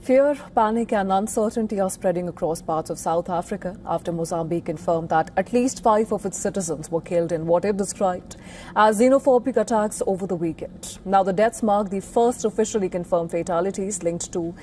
Fear, panic and uncertainty are spreading across parts of South Africa after Mozambique confirmed that at least 5 of its citizens were killed in what it described as xenophobic attacks over the weekend. Now the deaths mark the first officially confirmed fatalities linked to...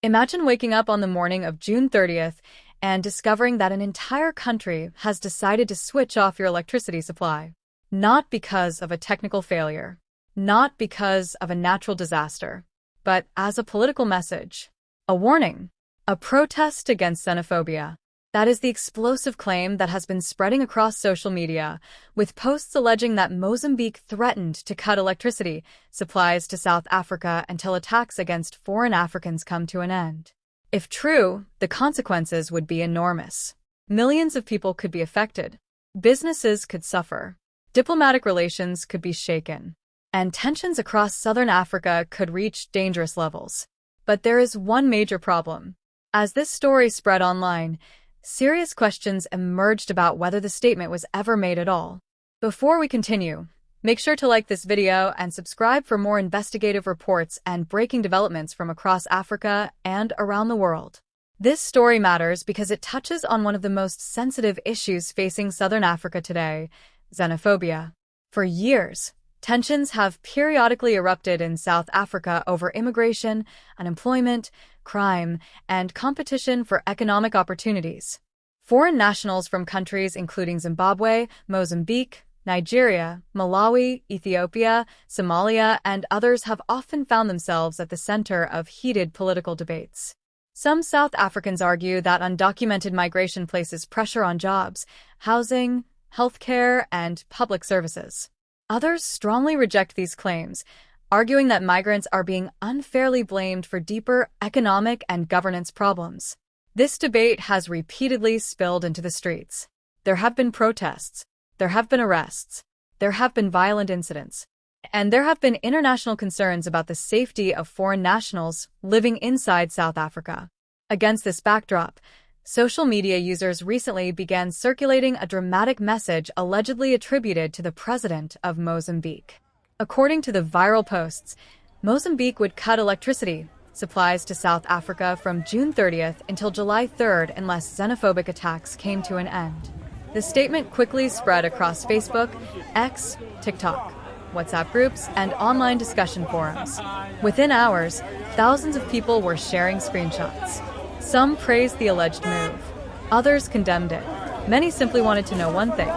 Imagine waking up on the morning of June 30th and discovering that an entire country has decided to switch off your electricity supply. Not because of a technical failure, not because of a natural disaster, but as a political message. A warning, a protest against xenophobia. That is the explosive claim that has been spreading across social media, with posts alleging that Mozambique threatened to cut electricity supplies to South Africa until attacks against foreign Africans come to an end. If true, the consequences would be enormous. Millions of people could be affected, businesses could suffer, diplomatic relations could be shaken, and tensions across southern Africa could reach dangerous levels. But there is one major problem. As this story spread online, serious questions emerged about whether the statement was ever made at all. Before we continue, make sure to like this video and subscribe for more investigative reports and breaking developments from across Africa and around the world. This story matters because it touches on one of the most sensitive issues facing Southern Africa today, xenophobia. For years, tensions have periodically erupted in South Africa over immigration, unemployment, crime, and competition for economic opportunities. Foreign nationals from countries including Zimbabwe, Mozambique, Nigeria, Malawi, Ethiopia, Somalia, and others have often found themselves at the center of heated political debates. Some South Africans argue that undocumented migration places pressure on jobs, housing, healthcare, and public services. Others strongly reject these claims, arguing that migrants are being unfairly blamed for deeper economic and governance problems. This debate has repeatedly spilled into the streets. There have been protests, there have been arrests, there have been violent incidents, and there have been international concerns about the safety of foreign nationals living inside South Africa. Against this backdrop, social media users recently began circulating a dramatic message allegedly attributed to the president of Mozambique. According to the viral posts, Mozambique would cut electricity supplies to South Africa from June 30th until July 3rd unless xenophobic attacks came to an end. The statement quickly spread across Facebook, X, TikTok, WhatsApp groups, and online discussion forums. Within hours, thousands of people were sharing screenshots. Some praised the alleged move. Others condemned it. Many simply wanted to know one thing.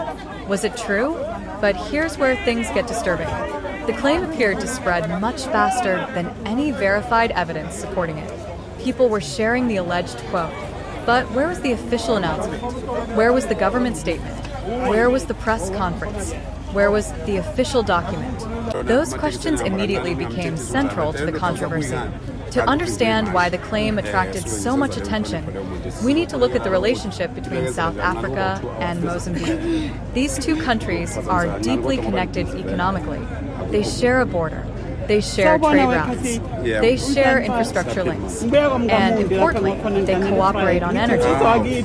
Was it true? But here's where things get disturbing. The claim appeared to spread much faster than any verified evidence supporting it. People were sharing the alleged quote. But where was the official announcement? Where was the government statement? Where was the press conference? Where was the official document? Those questions immediately became central to the controversy. To understand why the claim attracted so much attention, we need to look at the relationship between South Africa and Mozambique. These two countries are deeply connected economically. They share a border. They share trade routes. They share infrastructure links. And importantly, they cooperate on energy.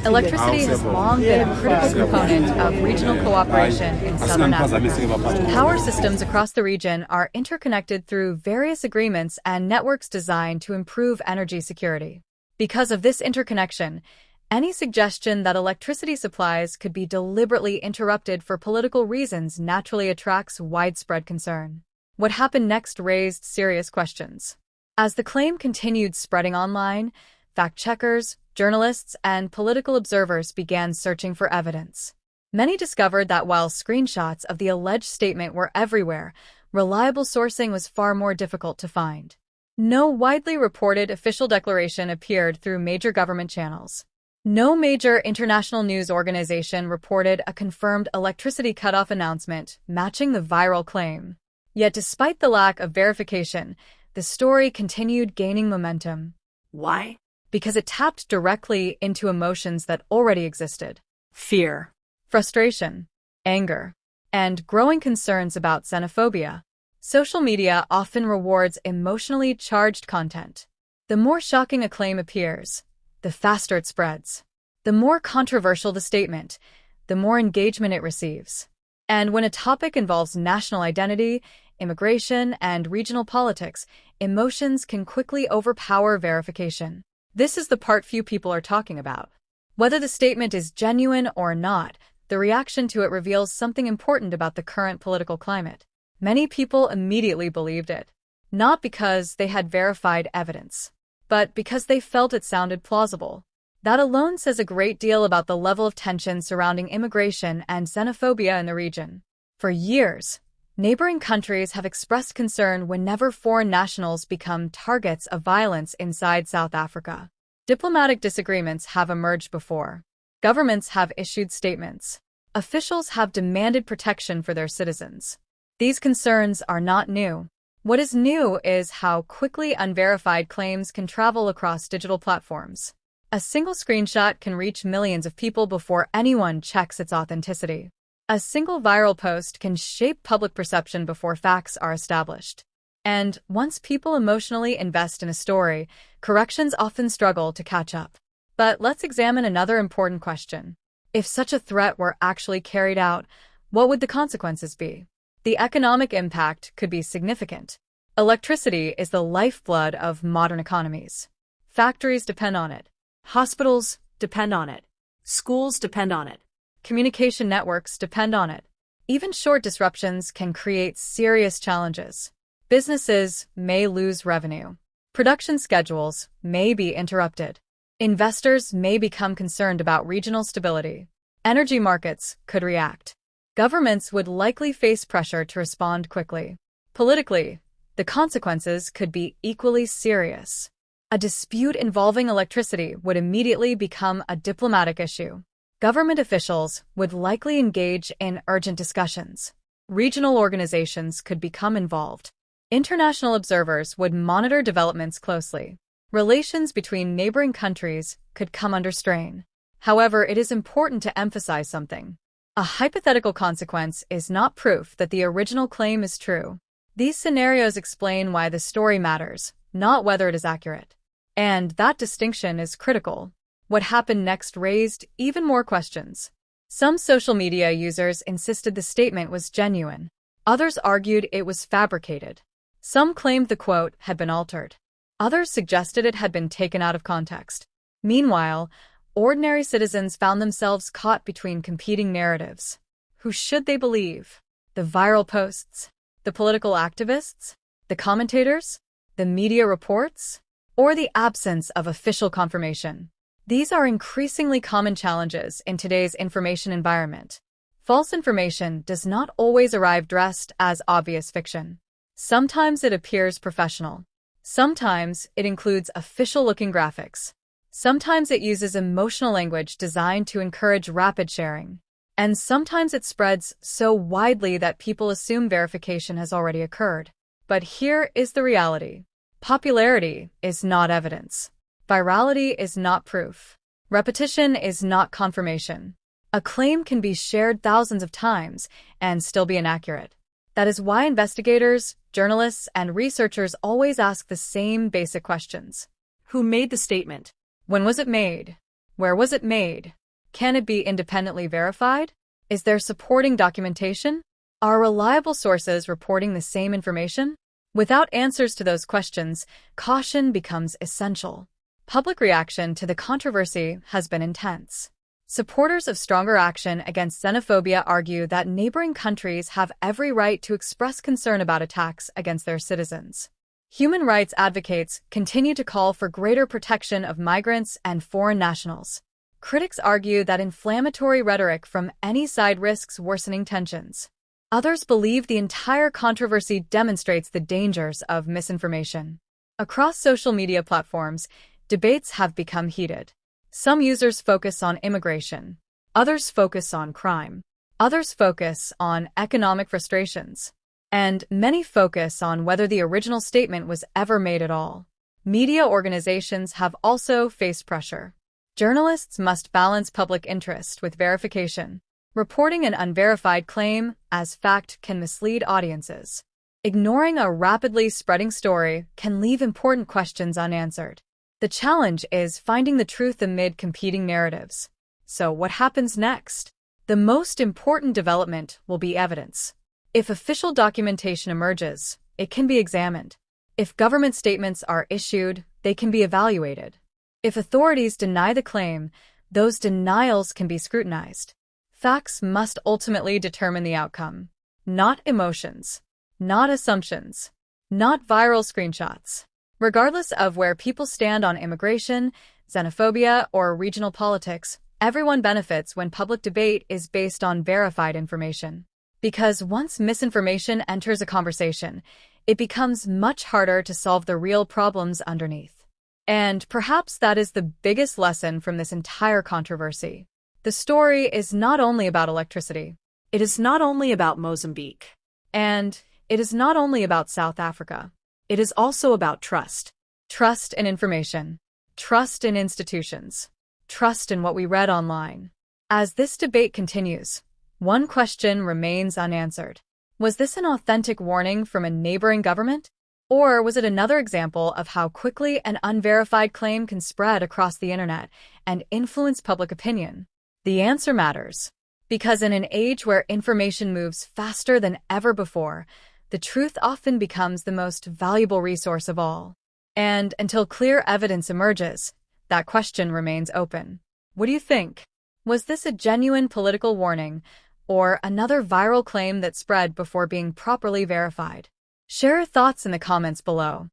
Electricity has long been a critical component of regional cooperation in Southern Africa. Power systems across the region are interconnected through various agreements and networks designed to improve energy security. Because of this interconnection, any suggestion that electricity supplies could be deliberately interrupted for political reasons naturally attracts widespread concern. What happened next raised serious questions. As the claim continued spreading online, fact-checkers, journalists, and political observers began searching for evidence. Many discovered that while screenshots of the alleged statement were everywhere, reliable sourcing was far more difficult to find. No widely reported official declaration appeared through major government channels. No major international news organization reported a confirmed electricity cutoff announcement matching the viral claim. Yet despite the lack of verification, the story continued gaining momentum. Why? Because it tapped directly into emotions that already existed. Fear, frustration, anger, and growing concerns about xenophobia. Social media often rewards emotionally charged content. The more shocking a claim appears, the faster it spreads. The more controversial the statement, the more engagement it receives. And when a topic involves national identity, immigration, and regional politics, emotions can quickly overpower verification. This is the part few people are talking about. Whether the statement is genuine or not, the reaction to it reveals something important about the current political climate. Many people immediately believed it, not because they had verified evidence, but because they felt it sounded plausible. That alone says a great deal about the level of tension surrounding immigration and xenophobia in the region. For years, neighboring countries have expressed concern whenever foreign nationals become targets of violence inside South Africa. Diplomatic disagreements have emerged before. Governments have issued statements. Officials have demanded protection for their citizens. These concerns are not new. What is new is how quickly unverified claims can travel across digital platforms. A single screenshot can reach millions of people before anyone checks its authenticity. A single viral post can shape public perception before facts are established. And once people emotionally invest in a story, corrections often struggle to catch up. But let's examine another important question. If such a threat were actually carried out, what would the consequences be? The economic impact could be significant. Electricity is the lifeblood of modern economies. Factories depend on it. Hospitals depend on it. Schools depend on it. Communication networks depend on it. Even short disruptions can create serious challenges. Businesses may lose revenue. Production schedules may be interrupted. Investors may become concerned about regional stability. Energy markets could react. Governments would likely face pressure to respond quickly. Politically, the consequences could be equally serious. A dispute involving electricity would immediately become a diplomatic issue. Government officials would likely engage in urgent discussions. Regional organizations could become involved. International observers would monitor developments closely. Relations between neighboring countries could come under strain. However, it is important to emphasize something. A hypothetical consequence is not proof that the original claim is true. These scenarios explain why the story matters, not whether it is accurate. And that distinction is critical. What happened next raised even more questions. Some social media users insisted the statement was genuine. Others argued it was fabricated. Some claimed the quote had been altered. Others suggested it had been taken out of context. Meanwhile, ordinary citizens found themselves caught between competing narratives. Who should they believe? The viral posts? The political activists? The commentators? The media reports? Or the absence of official confirmation? These are increasingly common challenges in today's information environment. False information does not always arrive dressed as obvious fiction. Sometimes it appears professional. Sometimes it includes official-looking graphics. Sometimes it uses emotional language designed to encourage rapid sharing. And sometimes it spreads so widely that people assume verification has already occurred. But here is the reality. Popularity is not evidence. Virality is not proof. Repetition is not confirmation. A claim can be shared thousands of times and still be inaccurate. That is why investigators, journalists, and researchers always ask the same basic questions. Who made the statement? When was it made? Where was it made? Can it be independently verified? Is there supporting documentation? Are reliable sources reporting the same information? Without answers to those questions, caution becomes essential. Public reaction to the controversy has been intense. Supporters of stronger action against xenophobia argue that neighboring countries have every right to express concern about attacks against their citizens. Human rights advocates continue to call for greater protection of migrants and foreign nationals. Critics argue that inflammatory rhetoric from any side risks worsening tensions. Others believe the entire controversy demonstrates the dangers of misinformation. Across social media platforms, debates have become heated. Some users focus on immigration. Others focus on crime. Others focus on economic frustrations. And many focus on whether the original statement was ever made at all. Media organizations have also faced pressure. Journalists must balance public interest with verification. Reporting an unverified claim as fact can mislead audiences. Ignoring a rapidly spreading story can leave important questions unanswered. The challenge is finding the truth amid competing narratives. So what happens next? The most important development will be evidence. If official documentation emerges, it can be examined. If government statements are issued, they can be evaluated. If authorities deny the claim, those denials can be scrutinized. Facts must ultimately determine the outcome, not emotions, not assumptions, not viral screenshots. Regardless of where people stand on immigration, xenophobia, or regional politics, everyone benefits when public debate is based on verified information. Because once misinformation enters a conversation, it becomes much harder to solve the real problems underneath. And perhaps that is the biggest lesson from this entire controversy. The story is not only about electricity. It is not only about Mozambique. And it is not only about South Africa. It is also about trust. Trust in information. Trust in institutions. Trust in what we read online. As this debate continues, one question remains unanswered. Was this an authentic warning from a neighboring government? Or was it another example of how quickly an unverified claim can spread across the internet and influence public opinion? The answer matters, because in an age where information moves faster than ever before, the truth often becomes the most valuable resource of all. And until clear evidence emerges, that question remains open. What do you think? Was this a genuine political warning, or another viral claim that spread before being properly verified? Share your thoughts in the comments below.